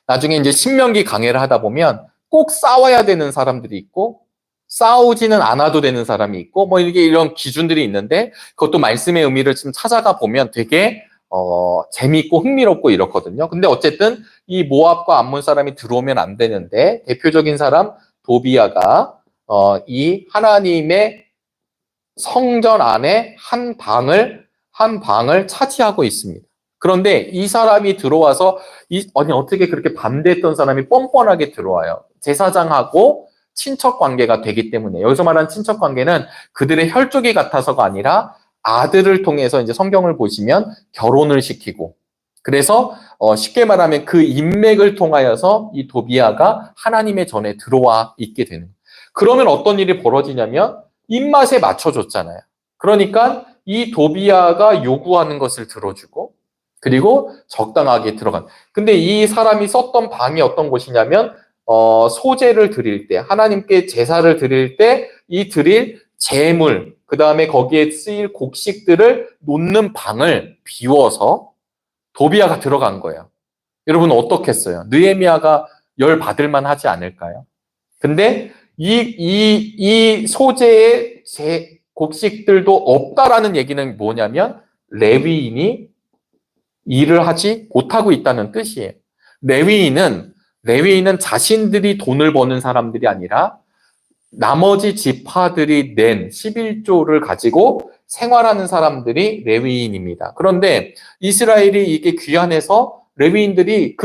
나중에 이제 신명기 강해를 하다 보면 꼭 싸워야 되는 사람들이 있고 싸우지는 않아도 되는 사람이 있고 뭐 이런 기준들이 있는데 그것도 말씀의 의미를 좀 찾아가 보면 되게 재미있고 흥미롭고 이렇거든요. 근데 어쨌든 이 모압과 암몬 사람이 들어오면 안 되는데 대표적인 사람 도비아가 이 하나님의 성전 안에 한 방을 차지하고 있습니다. 그런데 이 사람이 들어와서 아니 어떻게 그렇게 반대했던 사람이 뻔뻔하게 들어와요. 제사장하고 친척 관계가 되기 때문에 여기서 말하는 친척 관계는 그들의 혈족이 같아서가 아니라 아들을 통해서 이제 성경을 보시면 결혼을 시키고 그래서 쉽게 말하면 그 인맥을 통하여서 이 도비아가 하나님의 전에 들어와 있게 되는 거예요. 그러면 어떤 일이 벌어지냐면 입맛에 맞춰줬잖아요. 그러니까 이 도비아가 요구하는 것을 들어주고 그리고 적당하게 들어간. 근데 이 사람이 썼던 방이 어떤 곳이냐면 소제를 드릴 때 하나님께 제사를 드릴 때 이 드릴 제물 그 다음에 거기에 쓰일 곡식들을 놓는 방을 비워서 도비아가 들어간 거예요. 여러분 어떻겠어요? 느헤미야가 열 받을 만하지 않을까요? 근데 이 소재의 곡식들도 없다라는 얘기는 뭐냐면 레위인이 일을 하지 못하고 있다는 뜻이에요. 레위인은 자신들이 돈을 버는 사람들이 아니라 나머지 지파들이 낸 11조를 가지고 생활하는 사람들이 레위인입니다. 그런데 이스라엘이 이게 귀환해서 레위인들이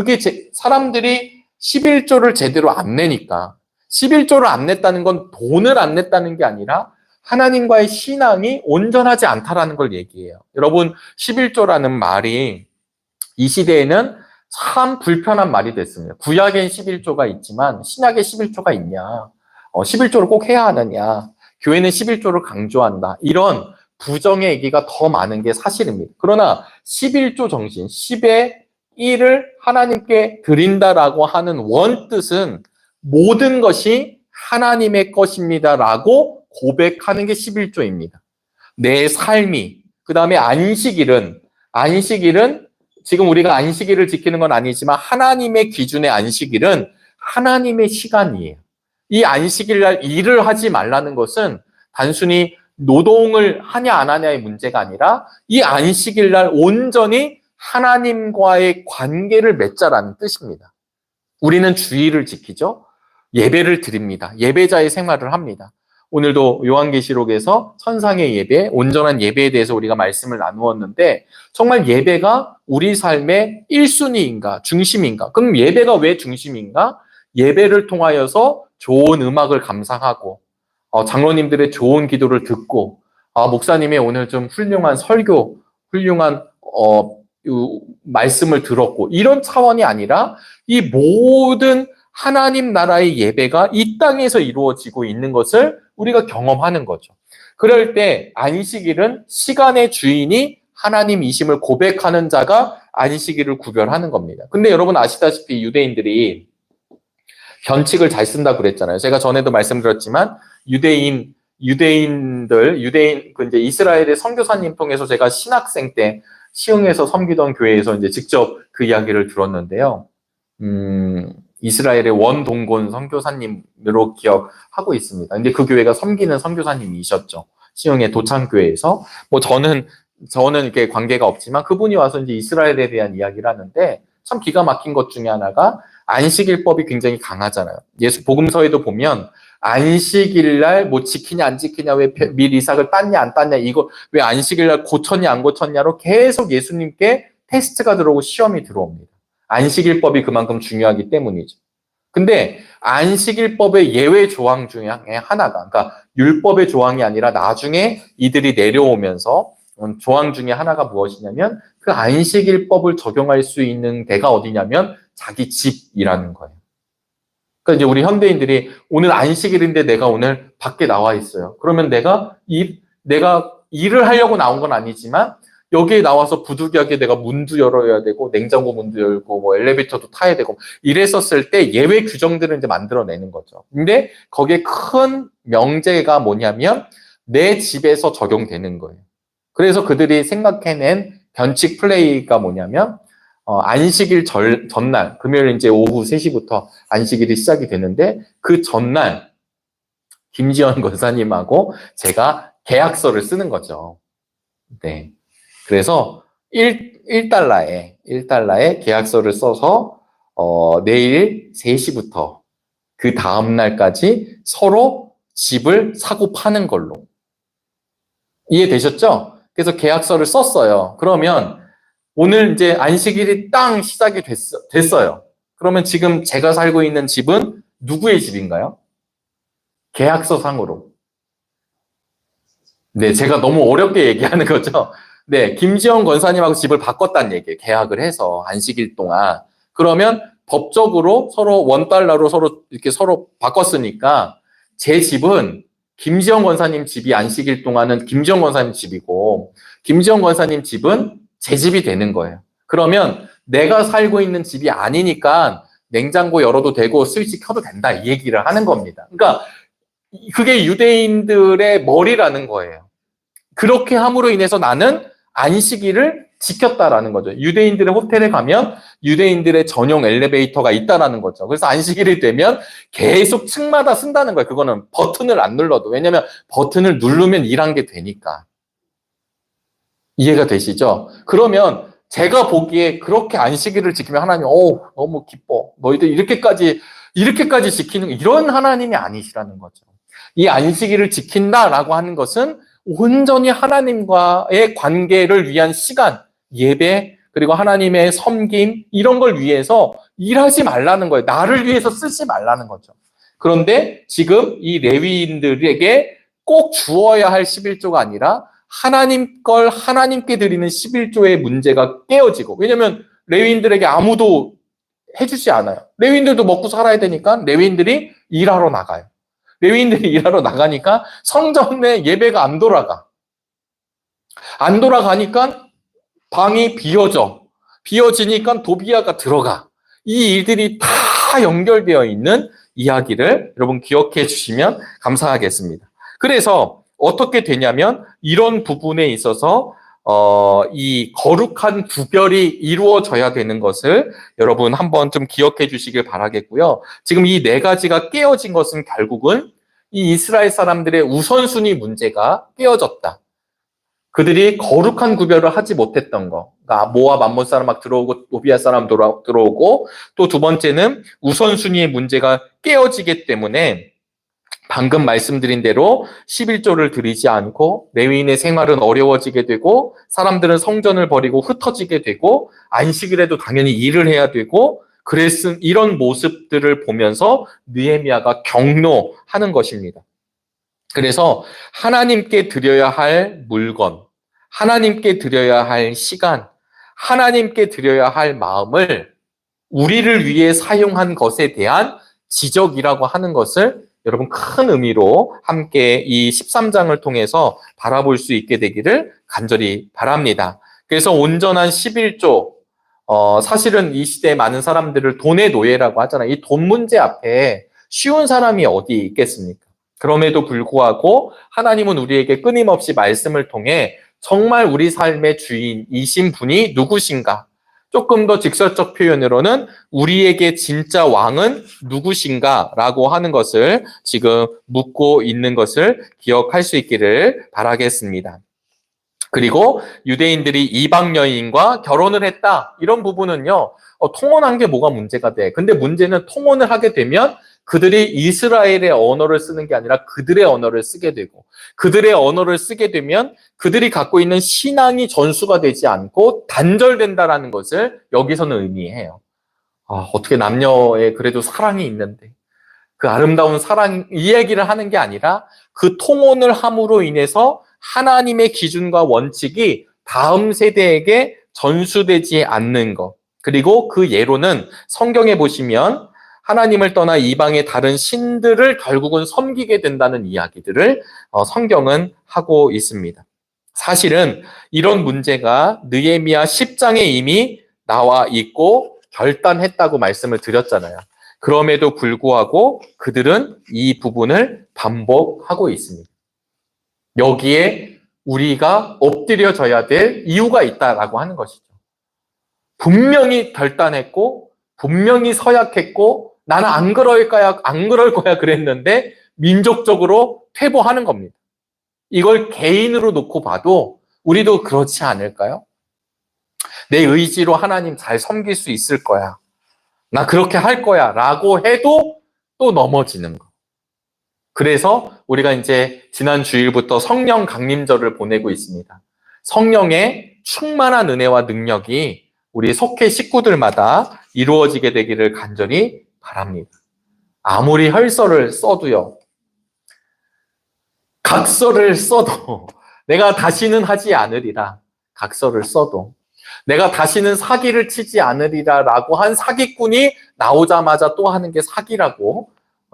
사람들이 11조를 제대로 안 내니까 11조를 안 냈다는 건 돈을 안 냈다는 게 아니라 하나님과의 신앙이 온전하지 않다라는 걸 얘기해요. 여러분 11조라는 말이 이 시대에는 참 불편한 말이 됐습니다. 구약엔 11조가 있지만 신약에 11조가 있냐? 11조를 꼭 해야 하느냐? 교회는 11조를 강조한다. 이런 부정의 얘기가 더 많은 게 사실입니다. 그러나 11조 정신, 10의 1을 하나님께 드린다라고 하는 원뜻은 모든 것이 하나님의 것입니다라고 고백하는 게 11조입니다. 내 삶이, 그 다음에 안식일은 지금 우리가 안식일을 지키는 건 아니지만 하나님의 기준의 안식일은 하나님의 시간이에요. 이 안식일 날 일을 하지 말라는 것은 단순히 노동을 하냐 안 하냐의 문제가 아니라 이 안식일 날 온전히 하나님과의 관계를 맺자라는 뜻입니다. 우리는 주일을 지키죠. 예배를 드립니다. 예배자의 생활을 합니다. 오늘도 요한계시록에서 천상의 예배, 온전한 예배에 대해서 우리가 말씀을 나누었는데 정말 예배가 우리 삶의 1순위인가 중심인가? 그럼 예배가 왜 중심인가? 예배를 통하여서 좋은 음악을 감상하고 장로님들의 좋은 기도를 듣고 목사님의 오늘 좀 훌륭한 설교, 훌륭한 말씀을 들었고 이런 차원이 아니라 이 모든 하나님 나라의 예배가 이 땅에서 이루어지고 있는 것을 우리가 경험하는 거죠. 그럴 때 안식일은 시간의 주인이 하나님이심을 고백하는 자가 안식일을 구별하는 겁니다. 근데 여러분 아시다시피 유대인들이 변칙을 잘 쓴다고 그랬잖아요. 제가 전에도 말씀드렸지만 유대인들 이제 이스라엘의 선교사님 통해서 제가 신학생 때 시흥에서 섬기던 교회에서 이제 직접 그 이야기를 들었는데요. 이스라엘의 원동곤 선교사님으로 기억하고 있습니다. 근데 그 교회가 섬기는 선교사님이셨죠. 시흥의 도창교회에서. 저는 이렇게 관계가 없지만 그분이 와서 이제 이스라엘에 대한 이야기를 하는데 참 기가 막힌 것 중에 하나가 안식일법이 굉장히 강하잖아요. 예수 복음서에도 보면 안식일 날 지키냐 안 지키냐, 왜 밀 이삭을 땄냐 안 땄냐, 이거 왜 안식일 날 고쳤냐 안 고쳤냐로 계속 예수님께 테스트가 들어오고 시험이 들어옵니다. 안식일법이 그만큼 중요하기 때문이죠. 근데 안식일법의 예외 조항 중에 하나가, 그러니까 율법의 조항이 아니라 나중에 이들이 내려오면서 조항 중에 하나가 무엇이냐면 그 안식일법을 적용할 수 있는 데가 어디냐면 자기 집이라는 거예요. 그러니까 이제 우리 현대인들이 오늘 안식일인데 내가 오늘 밖에 나와 있어요. 그러면 내가 일을 하려고 나온 건 아니지만 여기에 나와서 부득이하게 내가 문도 열어야 되고 냉장고 문도 열고 엘리베이터도 타야 되고 이랬었을 때 예외 규정들을 이제 만들어내는 거죠. 근데 거기에 큰 명제가 뭐냐면 내 집에서 적용되는 거예요. 그래서 그들이 생각해낸 변칙 플레이가 뭐냐면 안식일 전날, 금요일 이제 오후 3시부터 안식일이 시작이 되는데 그 전날 김지현 권사님하고 제가 계약서를 쓰는 거죠. 네. 그래서 1달러에 계약서를 써서 내일 3시부터 그 다음 날까지 서로 집을 사고 파는 걸로. 이해되셨죠? 그래서 계약서를 썼어요. 그러면 오늘 이제 안식일이 땅 시작이 됐어요. 그러면 지금 제가 살고 있는 집은 누구의 집인가요? 계약서 상으로. 네, 제가 너무 어렵게 얘기하는 거죠. 네, 김지영 권사님하고 집을 바꿨다는 얘기예요. 계약을 해서 안식일 동안. 그러면 법적으로 서로 $1로 서로 바꿨으니까 제 집은 김지영 권사님 집이 안식일 동안은 김지영 권사님 집이고 김지영 권사님 집은 제 집이 되는 거예요. 그러면 내가 살고 있는 집이 아니니까 냉장고 열어도 되고 스위치 켜도 된다 이 얘기를 하는 겁니다. 그러니까 그게 유대인들의 머리라는 거예요. 그렇게 함으로 인해서 나는 안식일을 지켰다라는 거죠. 유대인들의 호텔에 가면 유대인들의 전용 엘리베이터가 있다라는 거죠. 그래서 안식일이 되면 계속 층마다 쓴다는 거예요. 그거는 버튼을 안 눌러도. 왜냐면 버튼을 누르면 일한 게 되니까. 이해가 되시죠? 그러면 제가 보기에 그렇게 안식일을 지키면 하나님, 너무 기뻐. 너희들 이렇게까지 지키는 이런 하나님이 아니시라는 거죠. 이 안식일을 지킨다라고 하는 것은 온전히 하나님과의 관계를 위한 시간, 예배, 그리고 하나님의 섬김, 이런 걸 위해서 일하지 말라는 거예요. 나를 위해서 쓰지 말라는 거죠. 그런데 지금 이 레위인들에게 꼭 주어야 할 11조가 아니라 하나님 걸 하나님께 드리는 11조의 문제가 깨어지고, 왜냐면 레위인들에게 아무도 해주지 않아요. 레위인들도 먹고 살아야 되니까 레위인들이 일하러 나가요. 레위인들이 일하러 나가니까 성전에 예배가 안 돌아가. 안 돌아가니까 방이 비어지니까 도비아가 들어가. 이 일들이 다 연결되어 있는 이야기를 여러분 기억해 주시면 감사하겠습니다. 그래서 어떻게 되냐면 이런 부분에 있어서 이 거룩한 구별이 이루어져야 되는 것을 여러분 한번 좀 기억해 주시길 바라겠고요. 지금 이 4가지가 깨어진 것은 결국은 이 이스라엘 사람들의 우선순위 문제가 깨어졌다. 그들이 거룩한 구별을 하지 못했던 거. 그러니까 모압, 암몬 사람 막 들어오고 도비아 사람 들어오고 또 두 번째는 우선순위의 문제가 깨어지기 때문에 방금 말씀드린 대로 11조를 드리지 않고 레위인의 생활은 어려워지게 되고 사람들은 성전을 버리고 흩어지게 되고 안식일에도 당연히 일을 해야 되고 이런 모습들을 보면서 느헤미야가 격노하는 것입니다. 그래서 하나님께 드려야 할 물건, 하나님께 드려야 할 시간, 하나님께 드려야 할 마음을 우리를 위해 사용한 것에 대한 지적이라고 하는 것을 여러분 큰 의미로 함께 이 13장을 통해서 바라볼 수 있게 되기를 간절히 바랍니다. 그래서 온전한 11조, 사실은 이 시대에 많은 사람들을 돈의 노예라고 하잖아요. 이 돈 문제 앞에 쉬운 사람이 어디 있겠습니까? 그럼에도 불구하고 하나님은 우리에게 끊임없이 말씀을 통해 정말 우리 삶의 주인이신 분이 누구신가? 조금 더 직설적 표현으로는 우리에게 진짜 왕은 누구신가라고 하는 것을 지금 묻고 있는 것을 기억할 수 있기를 바라겠습니다. 그리고 유대인들이 이방 여인과 결혼을 했다. 이런 부분은요. 통혼한 게 뭐가 문제가 돼. 근데 문제는 통혼을 하게 되면 그들이 이스라엘의 언어를 쓰는 게 아니라 그들의 언어를 쓰게 되고 그들의 언어를 쓰게 되면 그들이 갖고 있는 신앙이 전수가 되지 않고 단절된다라는 것을 여기서는 의미해요. 어떻게 남녀의 그래도 사랑이 있는데 그 아름다운 사랑 이야기를 하는 게 아니라 그 통혼을 함으로 인해서 하나님의 기준과 원칙이 다음 세대에게 전수되지 않는 것. 그리고 그 예로는 성경에 보시면 하나님을 떠나 이방의 다른 신들을 결국은 섬기게 된다는 이야기들을 성경은 하고 있습니다. 사실은 이런 문제가 느헤미야 10장에 이미 나와 있고 결단했다고 말씀을 드렸잖아요. 그럼에도 불구하고 그들은 이 부분을 반복하고 있습니다. 여기에 우리가 엎드려져야 될 이유가 있다라고 하는 것이죠. 분명히 결단했고 분명히 서약했고 나는 안 그럴 거야 그랬는데 민족적으로 퇴보하는 겁니다. 이걸 개인으로 놓고 봐도 우리도 그렇지 않을까요? 내 의지로 하나님 잘 섬길 수 있을 거야. 나 그렇게 할 거야 라고 해도 또 넘어지는 거. 그래서 우리가 이제 지난 주일부터 성령 강림절을 보내고 있습니다. 성령의 충만한 은혜와 능력이 우리 속회 식구들마다 이루어지게 되기를 간절히 바랍니다. 아무리 혈서를 써도요. 각서를 써도 내가 다시는 하지 않으리라. 각서를 써도 내가 다시는 사기를 치지 않으리라 라고 한 사기꾼이 나오자마자 또 하는 게 사기라고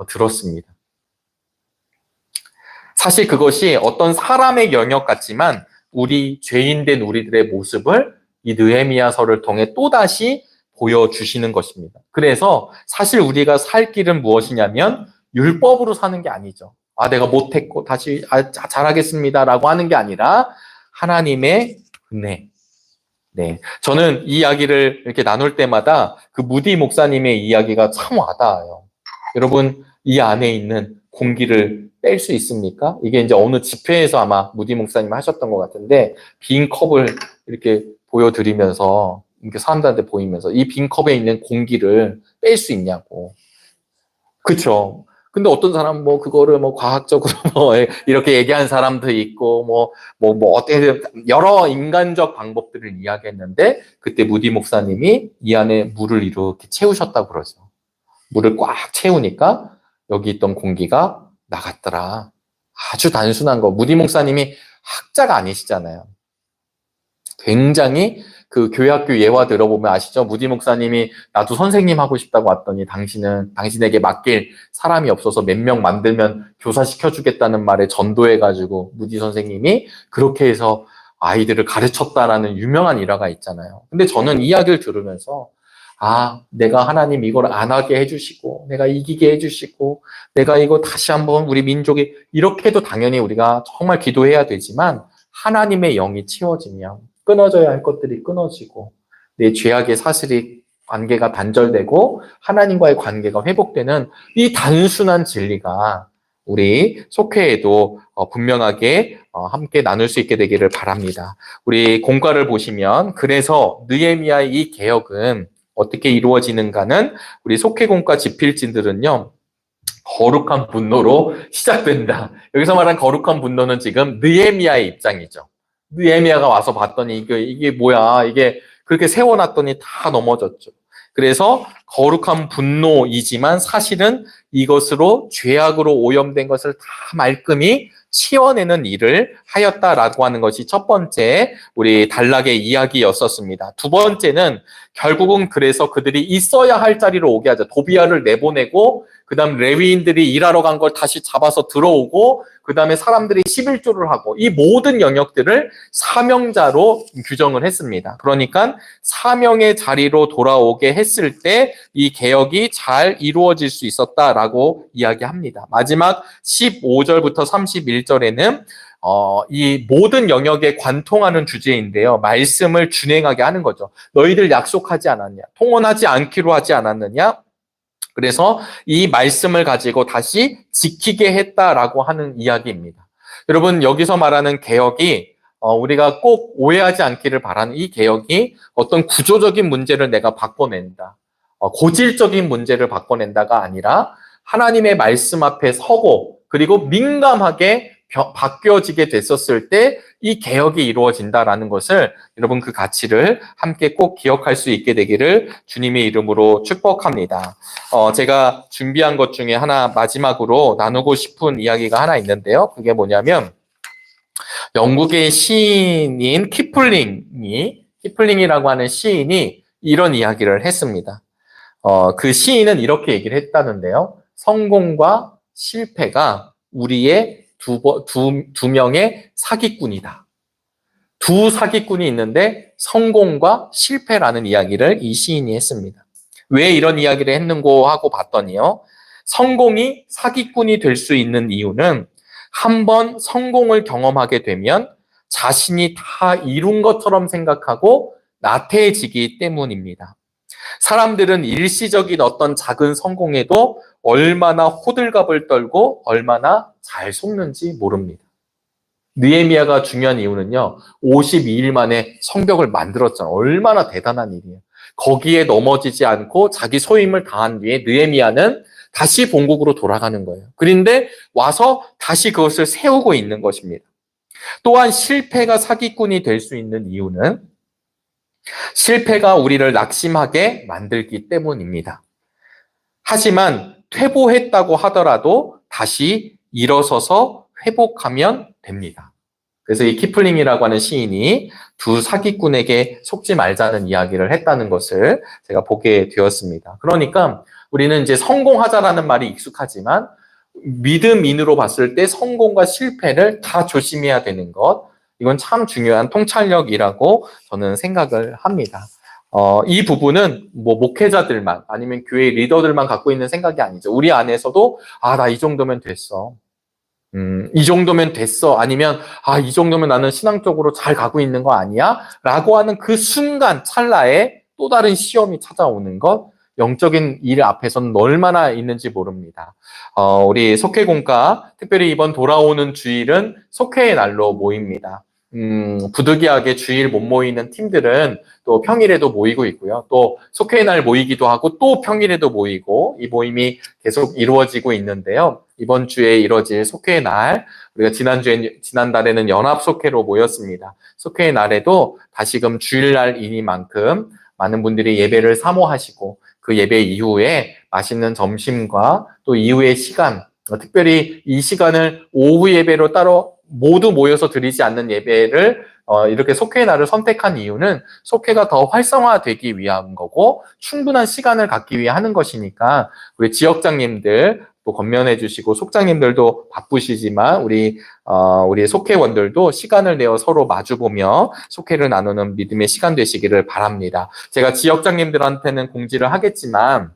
들었습니다. 사실 그것이 어떤 사람의 영역 같지만 우리 죄인된 우리들의 모습을 이 느헤미야서를 통해 또다시 보여주시는 것입니다. 그래서 사실 우리가 살 길은 무엇이냐면 율법으로 사는 게 아니죠. 내가 못했고 다시 잘하겠습니다라고 하는 게 아니라 하나님의 은혜. 네, 저는 이 이야기를 이렇게 나눌 때마다 그 무디 목사님의 이야기가 참 와닿아요. 여러분 이 안에 있는 공기를 뺄 수 있습니까? 이게 이제 어느 집회에서 아마 무디 목사님 하셨던 것 같은데 빈 컵을 이렇게 보여드리면서 이렇게 사람들한테 보이면서 이 빈 컵에 있는 공기를 뺄 수 있냐고. 그렇죠. 근데 어떤 사람은 그거를 과학적으로 이렇게 얘기한 사람도 있고 어떻게 여러 인간적 방법들을 이야기했는데 그때 무디 목사님이 이 안에 물을 이렇게 채우셨다고 그러죠. 물을 꽉 채우니까 여기 있던 공기가 나갔더라. 아주 단순한 거. 무디 목사님이 학자가 아니시잖아요. 굉장히 그 교회학교 예화 들어보면 아시죠? 무디 목사님이 나도 선생님 하고 싶다고 왔더니 당신에게 맡길 사람이 없어서 몇 명 만들면 교사시켜주겠다는 말에 전도해가지고 무디 선생님이 그렇게 해서 아이들을 가르쳤다라는 유명한 일화가 있잖아요. 근데 저는 이 이야기를 들으면서 내가 하나님 이걸 안 하게 해주시고 내가 이기게 해주시고 내가 이거 다시 한번 우리 민족이 이렇게 해도 당연히 우리가 정말 기도해야 되지만 하나님의 영이 채워지면 끊어져야 할 것들이 끊어지고 내 죄악의 사슬이 관계가 단절되고 하나님과의 관계가 회복되는 이 단순한 진리가 우리 속회에도 분명하게 함께 나눌 수 있게 되기를 바랍니다. 우리 공과를 보시면 그래서 느헤미야의 이 개혁은 어떻게 이루어지는가는 우리 속회공과 집필진들은요. 거룩한 분노로 시작된다. 여기서 말한 거룩한 분노는 지금 느헤미야의 입장이죠. 느헤미야가 와서 봤더니 이게 뭐야? 이게 그렇게 세워놨더니 다 넘어졌죠. 그래서 거룩한 분노이지만 사실은 이것으로 죄악으로 오염된 것을 다 말끔히 치워내는 일을 하였다라고 하는 것이 첫 번째 우리 단락의 이야기였었습니다. 두 번째는 결국은 그래서 그들이 있어야 할 자리로 오게 하죠. 도비아를 내보내고 그 다음 레위인들이 일하러 간 걸 다시 잡아서 들어오고 그 다음에 사람들이 11조를 하고 이 모든 영역들을 사명자로 규정을 했습니다. 그러니까 사명의 자리로 돌아오게 했을 때 이 개혁이 잘 이루어질 수 있었다라고 이야기합니다. 마지막 15절부터 31절에는 이 모든 영역에 관통하는 주제인데요. 말씀을 준행하게 하는 거죠. 너희들 약속하지 않았냐? 통혼하지 않기로 하지 않았느냐? 그래서 이 말씀을 가지고 다시 지키게 했다라고 하는 이야기입니다. 여러분 여기서 말하는 개혁이 우리가 꼭 오해하지 않기를 바라는 이 개혁이 어떤 구조적인 문제를 내가 바꿔낸다. 고질적인 문제를 바꿔낸다가 아니라 하나님의 말씀 앞에 서고 그리고 민감하게 바뀌어지게 됐었을 때 이 개혁이 이루어진다라는 것을 여러분 그 가치를 함께 꼭 기억할 수 있게 되기를 주님의 이름으로 축복합니다. 제가 준비한 것 중에 하나 마지막으로 나누고 싶은 이야기가 하나 있는데요. 그게 뭐냐면 영국의 시인인 키플링이라고 하는 시인이 이런 이야기를 했습니다. 그 시인은 이렇게 얘기를 했다는데요. 성공과 실패가 우리의 두 명의 사기꾼이다. 두 사기꾼이 있는데 성공과 실패라는 이야기를 이 시인이 했습니다. 왜 이런 이야기를 했는고 하고 봤더니요. 성공이 사기꾼이 될 수 있는 이유는 한번 성공을 경험하게 되면 자신이 다 이룬 것처럼 생각하고 나태해지기 때문입니다. 사람들은 일시적인 어떤 작은 성공에도 얼마나 호들갑을 떨고 얼마나 잘 속는지 모릅니다. 느헤미야가 중요한 이유는요. 52일 만에 성벽을 만들었잖아요. 얼마나 대단한 일이에요. 거기에 넘어지지 않고 자기 소임을 다한 뒤에 느헤미야는 다시 본국으로 돌아가는 거예요. 그런데 와서 다시 그것을 세우고 있는 것입니다. 또한 실패가 사기꾼이 될 수 있는 이유는 실패가 우리를 낙심하게 만들기 때문입니다. 하지만 퇴보했다고 하더라도 다시 일어서서 회복하면 됩니다. 그래서 이 키플링이라고 하는 시인이 두 사기꾼에게 속지 말자는 이야기를 했다는 것을 제가 보게 되었습니다. 그러니까 우리는 이제 성공하자라는 말이 익숙하지만 믿음인으로 봤을 때 성공과 실패를 다 조심해야 되는 것, 이건 참 중요한 통찰력이라고 저는 생각을 합니다. 이 부분은 뭐 목회자들만 아니면 교회 리더들만 갖고 있는 생각이 아니죠. 우리 안에서도 나 이 정도면 됐어. 이 정도면 됐어. 아니면 이 정도면 나는 신앙적으로 잘 가고 있는 거 아니야? 라고 하는 그 순간 찰나에 또 다른 시험이 찾아오는 것, 영적인 일 앞에서는 얼마나 있는지 모릅니다. 우리 속회공과 특별히 이번 돌아오는 주일은 속회의 날로 모입니다. 부득이하게 주일 못 모이는 팀들은 또 평일에도 모이고 있고요. 또 속회의 날 모이기도 하고 또 평일에도 모이고 이 모임이 계속 이루어지고 있는데요. 이번 주에 이루어질 속회의 날, 우리가 지난달에는 연합 속회로 모였습니다. 속회의 날에도 다시금 주일날이니만큼 많은 분들이 예배를 사모하시고 그 예배 이후에 맛있는 점심과 또 이후의 시간, 특별히 이 시간을 오후 예배로 따로 모두 모여서 드리지 않는 예배를 이렇게 속회의 날을 선택한 이유는 속회가 더 활성화되기 위한 거고 충분한 시간을 갖기 위해 하는 것이니까 우리 지역장님들 또 건면해 주시고 속장님들도 바쁘시지만 우리 속회원들도 시간을 내어 서로 마주보며 속회를 나누는 믿음의 시간 되시기를 바랍니다. 제가 지역장님들한테는 공지를 하겠지만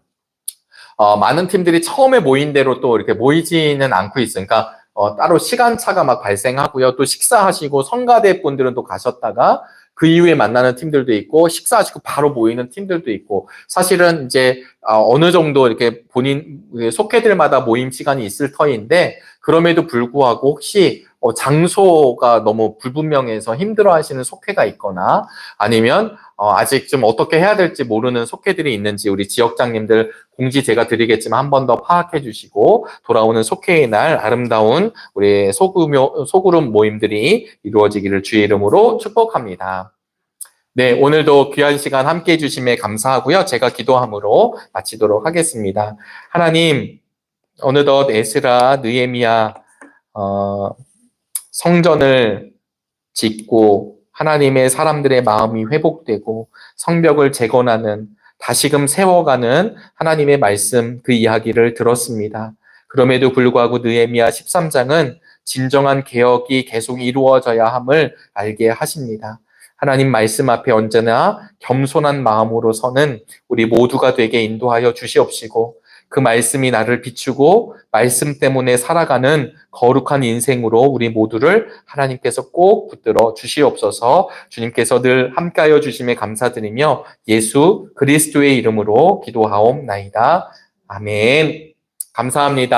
많은 팀들이 처음에 모인 대로 또 이렇게 모이지는 않고 있으니까 따로 시간차가 막 발생하고요. 또 식사하시고 성가대 분들은 또 가셨다가 그 이후에 만나는 팀들도 있고 식사하시고 바로 모이는 팀들도 있고 사실은 이제 어느 정도 이렇게 본인 속회들마다 모임 시간이 있을 터인데 그럼에도 불구하고 혹시 장소가 너무 불분명해서 힘들어하시는 속회가 있거나 아니면 아직 좀 어떻게 해야 될지 모르는 속회들이 있는지 우리 지역장님들 공지 제가 드리겠지만 한 번 더 파악해 주시고 돌아오는 속회의 날 아름다운 우리 소그룹 모임들이 이루어지기를 주의 이름으로 축복합니다. 네, 오늘도 귀한 시간 함께 해주심에 감사하고요. 제가 기도함으로 마치도록 하겠습니다. 하나님, 어느덧 에스라, 느헤미야 성전을 짓고 하나님의 사람들의 마음이 회복되고 성벽을 재건하는 다시금 세워가는 하나님의 말씀 그 이야기를 들었습니다. 그럼에도 불구하고 느헤미야 13장은 진정한 개혁이 계속 이루어져야 함을 알게 하십니다. 하나님 말씀 앞에 언제나 겸손한 마음으로 서는 우리 모두가 되게 인도하여 주시옵시고 그 말씀이 나를 비추고 말씀 때문에 살아가는 거룩한 인생으로 우리 모두를 하나님께서 꼭 붙들어 주시옵소서. 주님께서 늘 함께하여 주심에 감사드리며 예수 그리스도의 이름으로 기도하옵나이다. 아멘. 감사합니다.